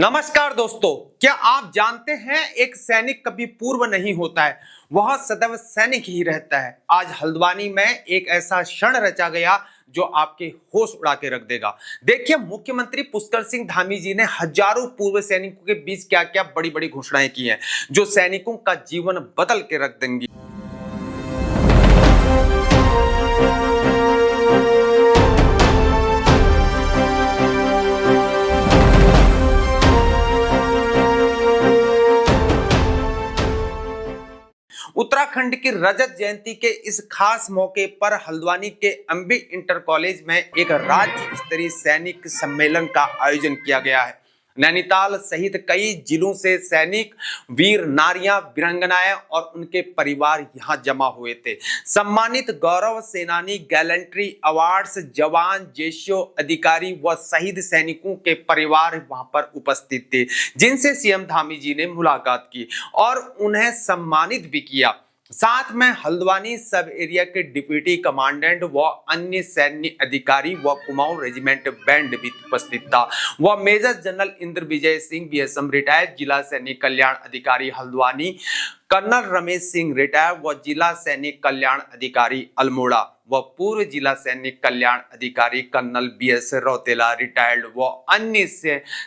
नमस्कार दोस्तों, क्या आप जानते हैं एक सैनिक कभी पूर्व नहीं होता है, वह सदैव सैनिक ही रहता है। आज हल्द्वानी में एक ऐसा क्षण रचा गया जो आपके होश उड़ा के रख देगा। देखिए, मुख्यमंत्री पुष्कर सिंह धामी जी ने हजारों पूर्व सैनिकों के बीच क्या क्या बड़ी बड़ी घोषणाएं की हैं, जो सैनिकों का जीवन बदल के रख देंगी। उत्तराखंड की रजत जयंती के इस खास मौके पर हल्द्वानी के एमबी इंटर कॉलेज में एक राज्य स्तरीय सैनिक सम्मेलन का आयोजन किया गया है। नैनीताल सहित कई जिलों से सैनिक, वीर नारियां, वीरांगनाएं और उनके परिवार यहां जमा हुए थे। सम्मानित गौरव सेनानी, गैलेंट्री अवार्ड्स, जवान, जेशो अधिकारी व शहीद सैनिकों के परिवार वहां पर उपस्थित थे, जिनसे सीएम धामी जी ने मुलाकात की और उन्हें सम्मानित भी किया। साथ में हल्द्वानी सब एरिया के डिप्टी कमांडेंट व अन्य सैन्य अधिकारी व कुमाऊं रेजिमेंट बैंड भी उपस्थित था। वह major general Indra Vijay Singh BSM retired, जिला सैनिक कल्याण अधिकारी हल्द्वानी कर्नल रमेश सिंह रिटायर्ड व जिला सैनिक कल्याण अधिकारी अल्मोड़ा व पूर्व जिला सैनिक कल्याण अधिकारी कर्नल बीएस रौतेला रिटायर्ड व अन्य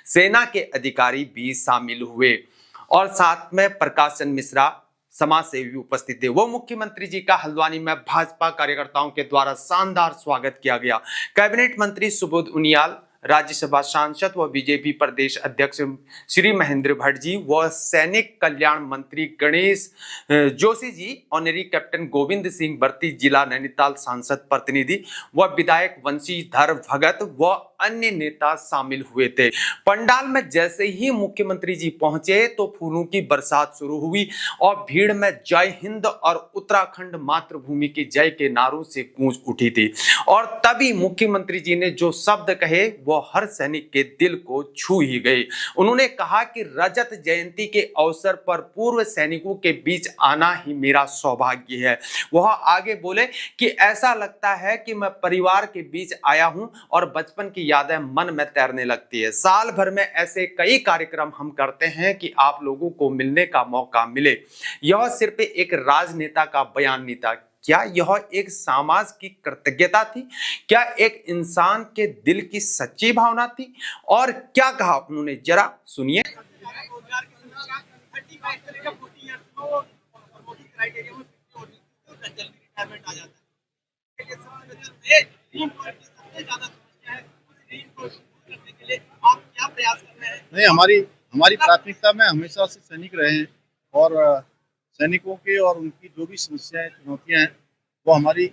सेना के अधिकारी भी शामिल हुए। और साथ में प्रकाश चंद्र मिश्रा समाज सेवी उपस्थित थे। वो मुख्यमंत्री जी का हल्द्वानी में भाजपा कार्यकर्ताओं के द्वारा शानदार स्वागत किया गया। कैबिनेट मंत्री सुबोध उनियाल, राज्यसभा सांसद व बीजेपी प्रदेश अध्यक्ष श्री महेंद्र भट्ट जी व सैनिक कल्याण मंत्री गणेश जोशी जी, ऑनरी कैप्टन गोविंद सिंह भर्ती, जिला नैनीताल सांसद प्रतिनिधि व विधायक वंशीधर भगत व अन्य नेता शामिल हुए थे। पंडाल में जैसे ही मुख्यमंत्री जी पहुंचे तो फूलों की बरसात शुरू हुई और भीड़ में जय हिंद और उत्तराखंड मातृभूमि की जय के नारों से गूंज उठी थी। और तभी मुख्यमंत्री जी ने जो शब्द कहे वो हर सैनिक के दिल को छू ही गए। उन्होंने कहा कि रजत जयंती के अवसर पर पूर्व सैनिकों के बीच आना ही मेरा सौभाग्य है। वह आगे बोले कि ऐसा लगता है कि मैं परिवार के बीच आया हूं और बचपन की यादें मन में तैरने लगती है। साल भर में ऐसे कई कार्यक्रम हम करते हैं कि आप लोगों को मिलने का मौका मिले। यह सिर्फ एक राजनेता का बयान नहीं था, क्या यह एक समाज की कृतज्ञता थी? क्या एक इंसान के दिल की सच्ची भावना थी? और क्या कहा उन्होंने, जरा सुनिए। नहीं, हमारी हमारी प्राथमिकता में हमेशा से सैनिक रहे हैं और सैनिकों के और उनकी जो भी समस्याएं, चुनौतियां हैं, वो हमारी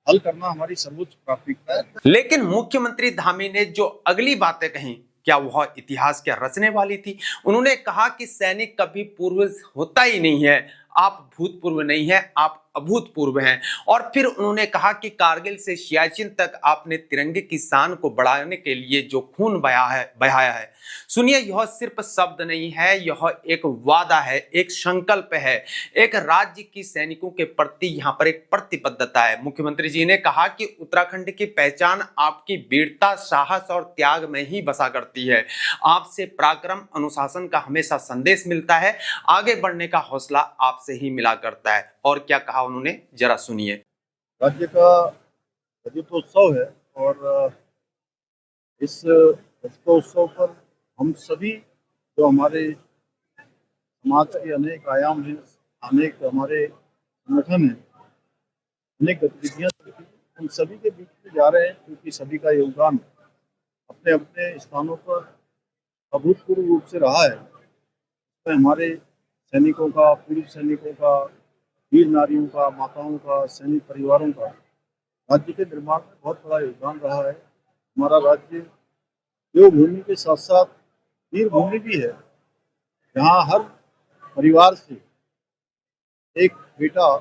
हल करना हमारी सर्वोच्च प्राथमिकता है। लेकिन मुख्यमंत्री धामी ने जो अगली बातें कही, क्या वह इतिहास क्या रचने वाली थी? उन्होंने कहा कि सैनिक कभी पूर्व होता ही नहीं है, आप भूतपूर्व नहीं है, आप अभूतपूर्व हैं। और फिर उन्होंने कहा कि कारगिल से सियाचिन तक आपने तिरंगे की शान को बढ़ाने के लिए जो खून बहाया है। सुनिए, यह सिर्फ शब्द नहीं है, यह एक वादा है, एक संकल्प है, एक राज्य की सैनिकों के प्रति यहाँ पर एक प्रतिबद्धता है। मुख्यमंत्री जी ने कहा कि उत्तराखंड की पहचान आपकी वीरता, साहस और त्याग में ही बसा करती है। आपसे पराक्रम, अनुशासन का हमेशा संदेश मिलता है, आगे बढ़ने का हौसला आपसे ही मिला करता है। और क्या कहा उन्होंने, जरा सुनिए। राज्य का रजतोत्सव है और इस रजतोत्सव पर हम सभी जो हमारे समाज के अनेक आयाम हैं, अनेक हमारे संगठन हैं, अनेक गतिविधियां, उन सभी के बीच में जा रहे हैं, क्योंकि सभी का योगदान अपने अपने स्थानों पर अभूतपूर्व रूप से रहा है। इसमें हमारे सैनिकों का, पूर्व सैनिकों का, वीर नारियों का, माताओं का, सैनिक परिवारों का राज्य के निर्माण में बहुत बड़ा योगदान रहा है। हमारा राज्य देवभूमि के साथ साथ वीर भूमि भी है, जहाँ हर परिवार से एक बेटा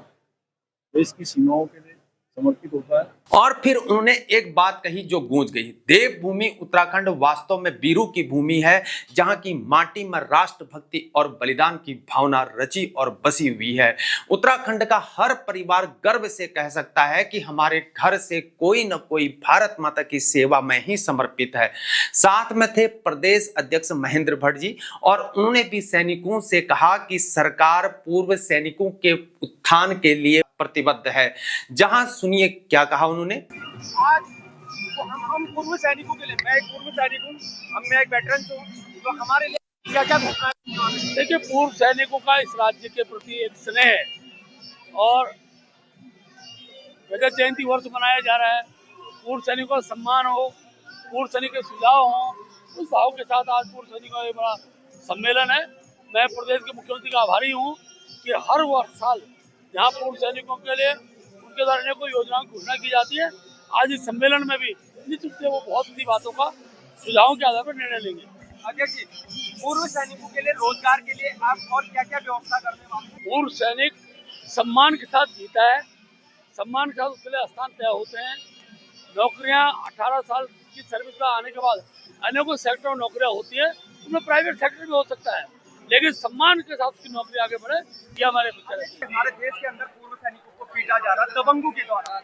देश की सीमाओं के लिए समर्पित होता है। और फिर उन्होंने एक बात कही जो गूंज गई, देवभूमि उत्तराखंड वास्तव में वीरों की भूमि है, जहां की माटी में राष्ट्रभक्ति और बलिदान की भावना रची और बसी हुई है। उत्तराखंड का हर परिवार गर्व से कह सकता है कि हमारे घर से कोई न कोई भारत माता की सेवा में ही समर्पित है। साथ में थे प्रदेश अध्यक्ष महेंद्र भट्ट जी, और उन्होंने भी सैनिकों से कहा कि सरकार पूर्व सैनिकों के उत्थान के लिए प्रतिबद्ध है। जहां सुनिए क्या कहा उन्होंने। आज हम पूर्व सैनिकों के लिए, मैं एक पूर्व सैनिक हूँ, मैं एक वेटरन हूँ, तो हमारे लिए क्या क्या घोषणा। देखिए, पूर्व सैनिकों का इस राज्य के प्रति एक स्नेह है और रजत जयंती वर्ष मनाया जा रहा है। पूर्व सैनिकों का सम्मान हो, पूर्व सैनिक के सुझाव हो, उस भाव के साथ आज पूर्व सैनिकों का एक बड़ा सम्मेलन है। मैं प्रदेश के मुख्यमंत्री का आभारी हूँ कि हर वर्ष साल यहाँ पूर्व सैनिकों के लिए उनके द्वारा अनेकों योजनाओं की घोषणा की जाती है। आज इस सम्मेलन में भी निश्चित रूप से वो बहुत सी बातों का सुझावों के आधार पर निर्णय लेंगे। अध्यक्ष जी, पूर्व सैनिकों के लिए रोजगार के लिए आप और क्या क्या व्यवस्था करने वाले हैं? पूर्व सैनिक सम्मान के साथ जीता है, सम्मान के साथ उसके लिए स्थान तय होते हैं। नौकरियां 18 साल की सर्विस का आने के बाद अनेकों सेक्टर में नौकरियां होती है, उनमें प्राइवेट सेक्टर भी हो सकता है, लेकिन सम्मान के साथ उसकी नौकरी आगे बढ़े, ये हमारे पिक्चर है। हमारे देश के अंदर पूर्व सैनिकों को पीटा जा रहा है दबंगों के द्वारा,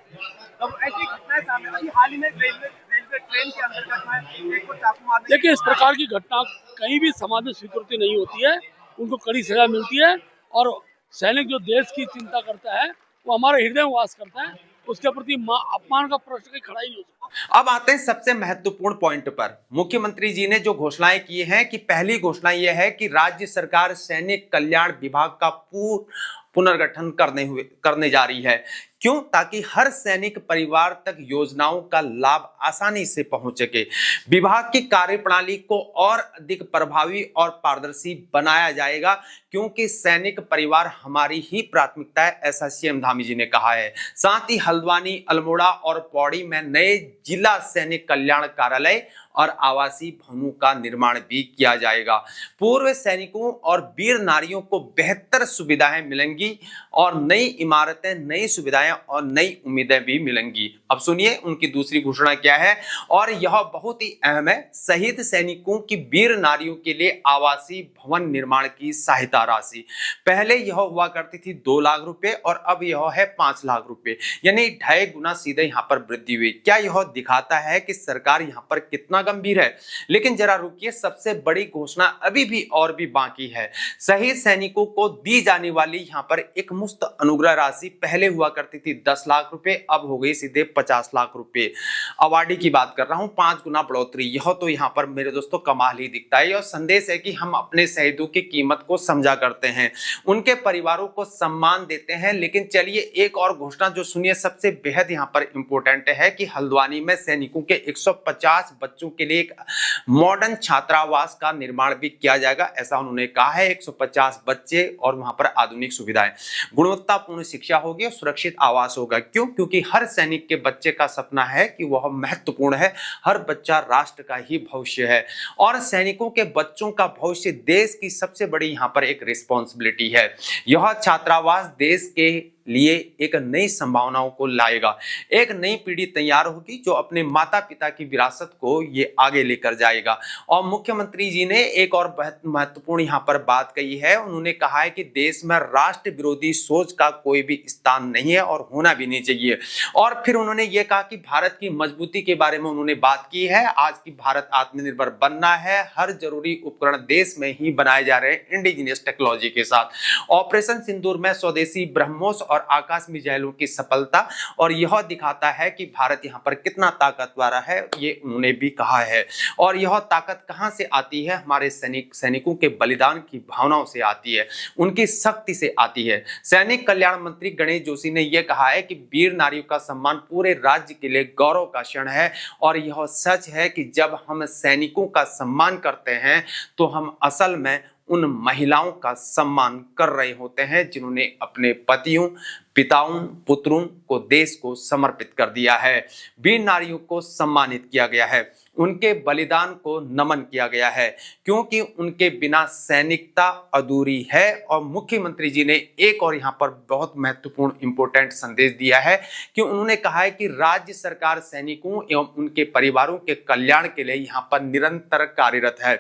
तब ऐसी घटनाएं सामने आई। हाल ही में रेलवे ट्रेन के अंदर घटना, एक को चाकू मारने। देखिए, इस प्रकार की घटना कहीं भी समाज में स्वीकृति नहीं होती है, उनको कड़ी सजा मिलती है। और सैनिक जो देश की चिंता करता है वो हमारे हृदय में वास करता है, उसके प्रति अपमान का प्रश्न कहीं खड़ा ही नहीं हो सकता। अब आते हैं सबसे महत्वपूर्ण पॉइंट पर। मुख्यमंत्री जी ने जो घोषणाएं की हैं कि पहली घोषणा यह है कि राज्य सरकार सैनिक कल्याण विभाग का पुनर्गठन करने जा रही है। क्यों? ताकि हर सैनिक परिवार तक योजनाओं का लाभ आसानी से पहुंच सके। विभाग की कार्यप्रणाली को और अधिक प्रभावी और पारदर्शी बनाया जाएगा, क्योंकि सैनिक परिवार हमारी ही प्राथमिकता है, ऐसा सीएम धामी जी ने कहा है। साथ ही हल्द्वानी, अल्मोड़ा और पौड़ी में नए जिला सैनिक कल्याण कार्यालय और आवासीय भवनों का निर्माण भी किया जाएगा। पूर्व सैनिकों और वीर नारियों को बेहतर सुविधाएं मिलेंगी और नई इमारतें, नई सुविधाएं और नई उम्मीदें भी मिलेंगी। अब सुनिए उनकी दूसरी घोषणा क्या है, और यह बहुत ही अहम है। शहीद सैनिकों की वीर नारियों के लिए आवासीय भवन निर्माण की सहायता राशि पहले यह हुआ करती थी 2 लाख रुपए और अब यह है 5 लाख रुपए, यानी 2.5 गुना सीधे यहाँ पर वृद्धि हुई। क्या यह दिखाता है कि सरकार यहाँ पर कितना गंभीर है? लेकिन जरा रुकिए, सबसे बड़ी घोषणा अभी भी और भी बाकी है। शहीद सैनिकों को दी जाने वाली यहाँ पर एक मुफ्त अनुग्रह राशि पहले हुआ करती थी 10 लाख रुपए, अब हो गई सीधे 50 लाख रुपए। अवार्डी की बात कर रहा हूं, 5 गुना बढ़ोतरी। यह तो यहाँ पर मेरे दोस्तों कमाल ही दिखता है और संदेश है कि हम अपने शहीदों की कीमत को समझा करते हैं, उनके परिवारों को सम्मान देते हैं। लेकिन चलिए एक और घोषणा जो सुनिए, सबसे बेहद यहाँ पर इंपॉर्टेंट है कि हल्द्वानी में सैनिकों के 150 बच्चों के लिए एक मॉडर्न छात्रावास का निर्माण भी किया जाएगा, ऐसा उन्होंने कहा है। 150 बच्चे और वहां पर आधुनिक सुविधाएं, गुणवत्तापूर्ण शिक्षा होगी और सुरक्षित आवास होगा। क्यों? क्योंकि हर सैनिक के बच्चे का सपना है कि वह महत्वपूर्ण है, हर बच्चा राष्ट्र का ही भविष्य है और सैनिकों के बच्चों का भविष्य देश की सबसे बड़ी यहां पर एक रिस्पॉन्सिबिलिटी है। यह छात्रावास देश के लिए एक नई संभावनाओं को लाएगा, एक नई पीढ़ी तैयार होगी जो अपने माता पिता की विरासत को ये आगे लेकर जाएगा। और मुख्यमंत्री जी ने एक और महत्वपूर्ण यहाँ पर बात कही है, उन्होंने कहा है कि देश में राष्ट्र विरोधी सोच का कोई भी स्थान नहीं है और होना भी नहीं चाहिए। और फिर उन्होंने ये कहा कि भारत की मजबूती के बारे में उन्होंने बात की है। आज की भारत आत्मनिर्भर बनना है, हर जरूरी उपकरण देश में ही बनाए जा रहे हैं इंडिजिनियस टेक्नोलॉजी के साथ। ऑपरेशन सिंदूर में स्वदेशी ब्रह्मोस और आकाश मिसाइलों की सफलता, और यह दिखाता है कि भारत यहां पर कितना ताकतवर है, ये उन्होंने भी कहा है। और यह ताकत कहां से आती है? हमारे सैनिकों के बलिदान की भावनाओं से आती है, उनकी शक्ति से आती है। सैनिक कल्याण मंत्री गणेश जोशी ने यह कहा है कि वीर नारियों का सम्मान पूरे राज्य के लिए गौरव का क्षण है और यह सच है कि जब हम सैनिकों का सम्मान करते हैं तो हम असल में उन महिलाओं का सम्मान कर रहे होते हैं जिन्होंने अपने पतियों, पिताओं, पुत्रों को देश को समर्पित कर दिया है। वीर नारियों को सम्मानित किया गया है, उनके बलिदान को नमन किया गया है, क्योंकि उनके बिना सैनिकता अधूरी है। और मुख्यमंत्री जी ने एक और यहाँ पर बहुत महत्वपूर्ण इंपॉर्टेंट संदेश दिया है कि उन्होंने कहा है कि राज्य सरकार सैनिकों एवं उनके परिवारों के कल्याण के लिए यहाँ पर निरंतर कार्यरत है।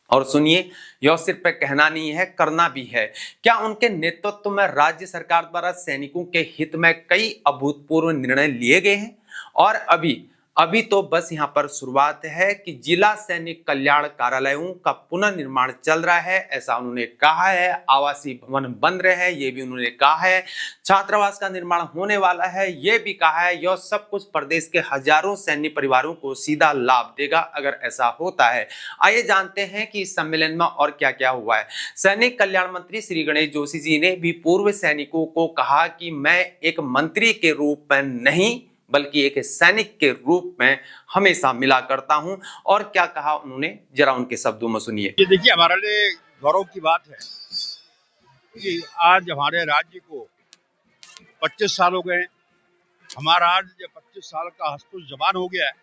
और सुनिए, यह सिर्फ कहना नहीं है, करना भी है। क्या उनके नेतृत्व में राज्य सरकार द्वारा सैनिकों के हित में कई अभूतपूर्व निर्णय लिए गए हैं। और अभी तो बस यहाँ पर शुरुआत है कि जिला सैनिक कल्याण कार्यालयों का पुनर्निर्माण चल रहा है, ऐसा उन्होंने कहा है। आवासीय भवन बन रहे हैं, ये भी उन्होंने कहा है। छात्रावास का निर्माण होने वाला है, ये भी कहा है। यह सब कुछ प्रदेश के हजारों सैन्य परिवारों को सीधा लाभ देगा अगर ऐसा होता है। आइए जानते हैं कि इस सम्मेलन में और क्या क्या हुआ है। सैनिक कल्याण मंत्री श्री गणेश जोशी जी ने भी पूर्व सैनिकों को कहा कि मैं एक मंत्री के रूप में नहीं बल्कि एक सैनिक के रूप में हमेशा मिला करता हूं। और क्या कहा उन्होंने, जरा उनके शब्दों में सुनिए। ये देखिए, हमारे लिए गौरव की बात है कि आज हमारे राज्य को 25 साल हो गए। हमारा आज 25 साल का हस्तुल जवान हो गया है।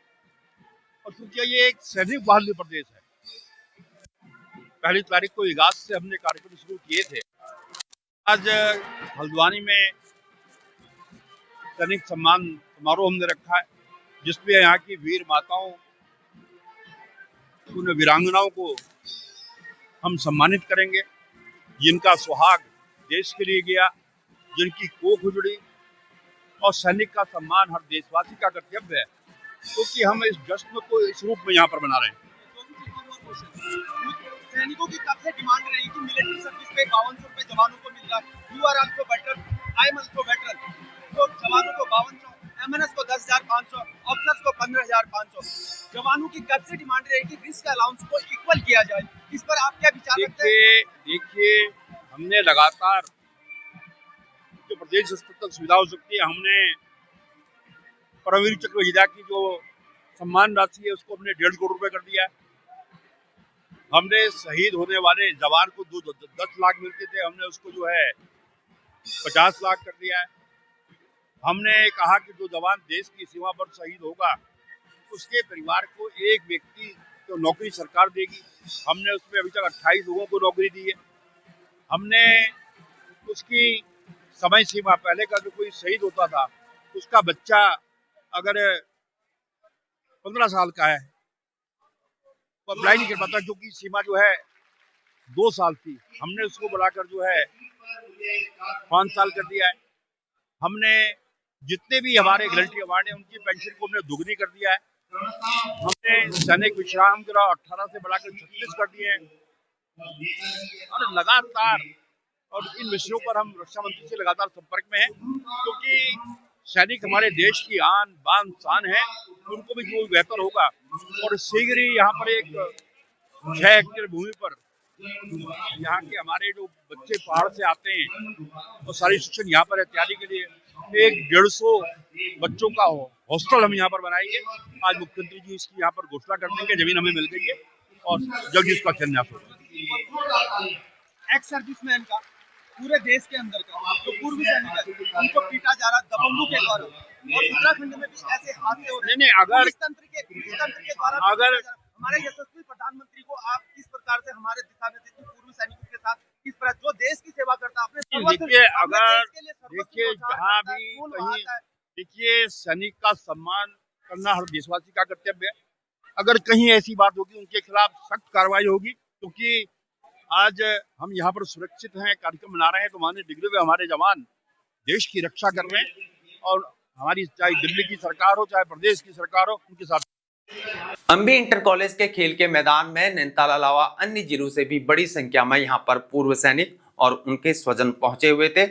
और क्योंकि ये एक सैनिक बहुल प्रदेश है, 1 तारीख को इगास से हमने कार्यक्रम शुरू किए थे। आज हल्द्वानी में सैनिक सम्मान समारोह हमने रखा है, जिसमें यहाँ की वीर माताओं, उन वीरांगनाओं को हम सम्मानित करेंगे जिनका सुहाग देश के लिए गया, जिनकी कोख उजड़ी। और सैनिक का सम्मान हर देशवासी का कर्तव्य है, क्योंकि हम इस जश्न को इस रूप में यहाँ पर मना रहे हैं। सैनिकों की कब से डिमांड रही कि मिलिट्री सर्विस पे 5200 रुपए जवानों को मिल रहा है। You are also veteran, I am also veteran. तो जवानों को 5200, एमएनएस को 10,500, ऑफिसर्स को 15,500। जवानों की कब से डिमांड रही कि रिस्क अलाउंस को इक्वल किया जाए। इस पर आप क्या विचार रखते हैं? देखिए, हमने लगातार जो प्रदेश स्तर तक सुविधा हो सकती है, हमने परमवीर चक्र विजेता की जो सम्मान राशि है उसको हमने 1.5 करोड़ रुपए कर दिया है। हमने शहीद होने वाले जवान को 10 लाख मिलते थे, हमने उसको जो है 50 लाख कर दिया है। हमने कहा कि जो जवान देश की सीमा पर शहीद होगा उसके परिवार को एक व्यक्ति तो नौकरी सरकार देगी। हमने उसमें अभी तक 28 लोगों को नौकरी दी है। हमने उसकी समय सीमा, पहले का जो कोई शहीद होता था उसका बच्चा अगर 15 साल का है तो अप्लाई नहीं कर पाता, क्योंकि सीमा जो है 2 साल थी। हमने उसको बढ़ाकर जो है 5 साल कर दिया है। हमने जितने भी हमारे गैलेंट्री अवार्ड है उनकी पेंशन को हमने दुगनी कर दिया है। हमने सैनिक विश्राम गृह 18 से बढ़ाकर 36 कर दिए हैं। और लगातार और इन विषयों पर हम रक्षा मंत्री से लगातार संपर्क में हैं, क्योंकि सैनिक हमारे देश की आन बान शान है। उनको भी जो बेहतर होगा। और शीघ्र ही यहाँ पर एक 6 हेक्टेयर भूमि पर यहाँ के हमारे जो बच्चे पहाड़ से आते हैं और सारी शिक्षण यहाँ पर है तैयारी के लिए, 150 बच्चों का हॉस्टल हम यहाँ पर बनाएंगे। आज मुख्यमंत्री जी इसकी यहाँ पर घोषणा कर देंगे, जमीन हमें मिल गई है और जल्द इसका शिलान्यास होगा। एक्स सर्विसमैन का पूरे देश के अंदर का जो पूर्व सैनिक है उनको पीटा जा रहा दबंगों के द्वारा, और उत्तराखंड में भी ऐसे हादसे हो रहे हैं। अगर पुलिस तंत्र के द्वारा अगर हमारे यशस्वी प्रधानमंत्री को आप किस प्रकार से हमारे दिशा निर्देश पूर्व सैनिकों के साथ किस प्रकार जो देश की सेवा करता है देखिए, सैनिक का सम्मान करना हर देशवासी का कर्तव्य है। अगर कहीं ऐसी बात होगी उनके खिलाफ सख्त कार्रवाई होगी, क्योंकि आज हम यहाँ पर सुरक्षित हैं, कार्यक्रम मना रहे हैं तो माननीय डिग्री में हमारे जवान देश की रक्षा कर रहे हैं। और हमारी चाहे दिल्ली की सरकार हो चाहे प्रदेश की सरकार हो, उनके साथ। अंबी इंटर कॉलेज के खेल के मैदान में नैनीताल अलावा अन्य जिलों से भी बड़ी संख्या में यहाँ पर पूर्व सैनिक और उनके स्वजन पहुंचे हुए थे।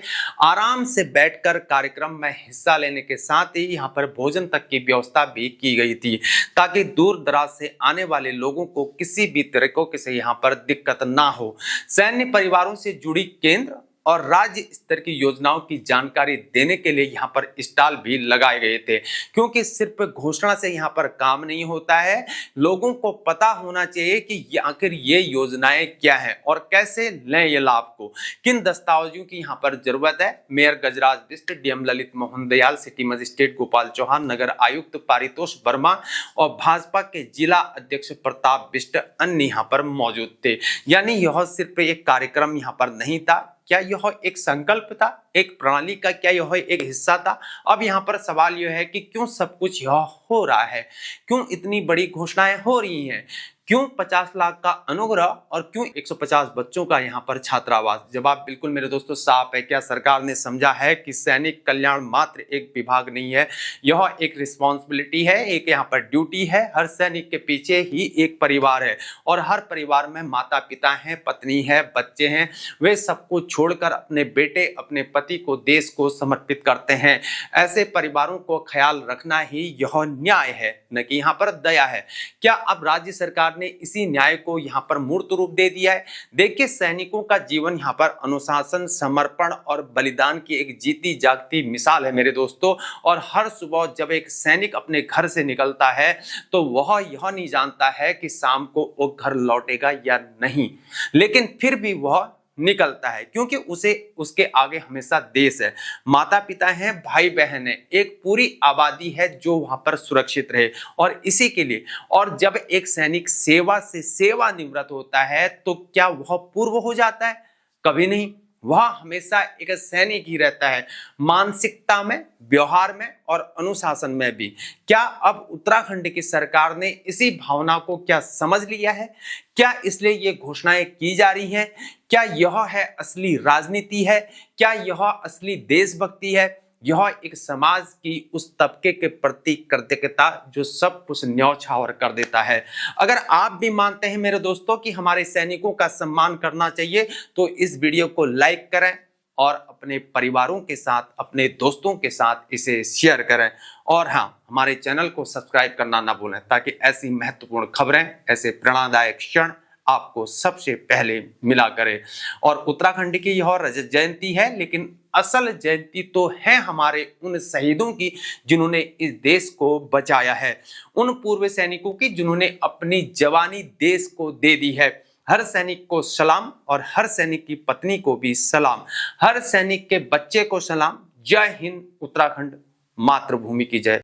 आराम से बैठकर कार्यक्रम में हिस्सा लेने के साथ ही यहाँ पर भोजन तक की व्यवस्था भी की गई थी, ताकि दूर दराज से आने वाले लोगों को किसी भी तरीकों से यहाँ पर दिक्कत ना हो। सैन्य परिवारों से जुड़ी केंद्र और राज्य स्तर की योजनाओं की जानकारी देने के लिए यहाँ पर स्टॉल भी लगाए गए थे, क्योंकि सिर्फ घोषणा से यहाँ पर काम नहीं होता है। लोगों को पता होना चाहिए कि आखिर ये योजनाएं क्या हैं और कैसे लें ये लाभ को, किन दस्तावेजों की यहाँ पर जरूरत है। Mayor Gajraj Bisht, DM Lalit Mohan Dayal, city magistrate Gopal Chauhan, नगर आयुक्त पारितोष वर्मा और भाजपा के जिला अध्यक्ष प्रताप बिष्ट अन्य यहाँ पर मौजूद थे। यानी यह सिर्फ एक कार्यक्रम यहाँ पर नहीं था, क्या यह एक संकल्प था, एक प्रणाली का क्या यह एक हिस्सा था? अब यहाँ पर सवाल यह है कि क्यों सब कुछ यह हो रहा है, क्यों इतनी बड़ी घोषणाएं हो रही हैं, क्यों 50 लाख का अनुग्रह और क्यों 150 बच्चों का यहाँ पर छात्रावास? जवाब बिल्कुल मेरे दोस्तों साफ है। क्या सरकार ने समझा है कि सैनिक कल्याण मात्र एक विभाग नहीं है, यह एक रिस्पॉन्सिबिलिटी है, एक यहाँ पर ड्यूटी है। हर सैनिक के पीछे ही एक परिवार है और हर परिवार में माता पिता हैं, पत्नी है, बच्चे हैं। वे सबको छोड़कर अपने बेटे, अपने पति को, देश को समर्पित करते हैं। ऐसे परिवारों को ख्याल रखना ही यह न्याय है, न कि यहाँ पर दया है। क्या अब राज्य सरकार ने इसी न्याय को यहाँ पर मूर्त रूप दे दिया है? देखिए, सैनिकों का जीवन यहाँ पर अनुशासन, समर्पण और बलिदान की एक जीती जागती मिसाल है मेरे दोस्तों। और हर सुबह जब एक सैनिक अपने घर से निकलता है तो वह यह नहीं जानता है कि शाम को वो घर लौटेगा या नहीं, लेकिन फिर भी वह निकलता है, क्योंकि उसे उसके आगे हमेशा देश है, माता पिता हैं, भाई बहन है, एक पूरी आबादी है जो वहां पर सुरक्षित रहे। और इसी के लिए, और जब एक सैनिक सेवा से सेवानिवृत्त होता है तो क्या वह पूर्व हो जाता है? कभी नहीं, वह हमेशा एक सैनिक ही रहता है, मानसिकता में, व्यवहार में और अनुशासन में भी। क्या अब उत्तराखंड की सरकार ने इसी भावना को क्या समझ लिया है? क्या इसलिए ये घोषणाएं की जा रही हैं? क्या यह है असली राजनीति है? क्या यह असली देशभक्ति है? यह एक समाज की उस तबके के प्रति कृतज्ञता जो सब कुछ न्यौछावर कर देता है। अगर आप भी मानते हैं मेरे दोस्तों कि हमारे सैनिकों का सम्मान करना चाहिए तो इस वीडियो को लाइक करें और अपने परिवारों के साथ, अपने दोस्तों के साथ इसे शेयर करें। और हाँ, हमारे चैनल को सब्सक्राइब करना ना भूलें, ताकि ऐसी महत्वपूर्ण खबरें, ऐसे प्रेरणादायक क्षण आपको सबसे पहले मिला करे। और उत्तराखंड की यह रजत जयंती है, लेकिन असल जयंती तो है हमारे उन शहीदों की जिन्होंने इस देश को बचाया है, उन पूर्व सैनिकों की जिन्होंने अपनी जवानी देश को दे दी है। हर सैनिक को सलाम और हर सैनिक की पत्नी को भी सलाम, हर सैनिक के बच्चे को सलाम। जय हिंद, उत्तराखंड मातृभूमि की जय।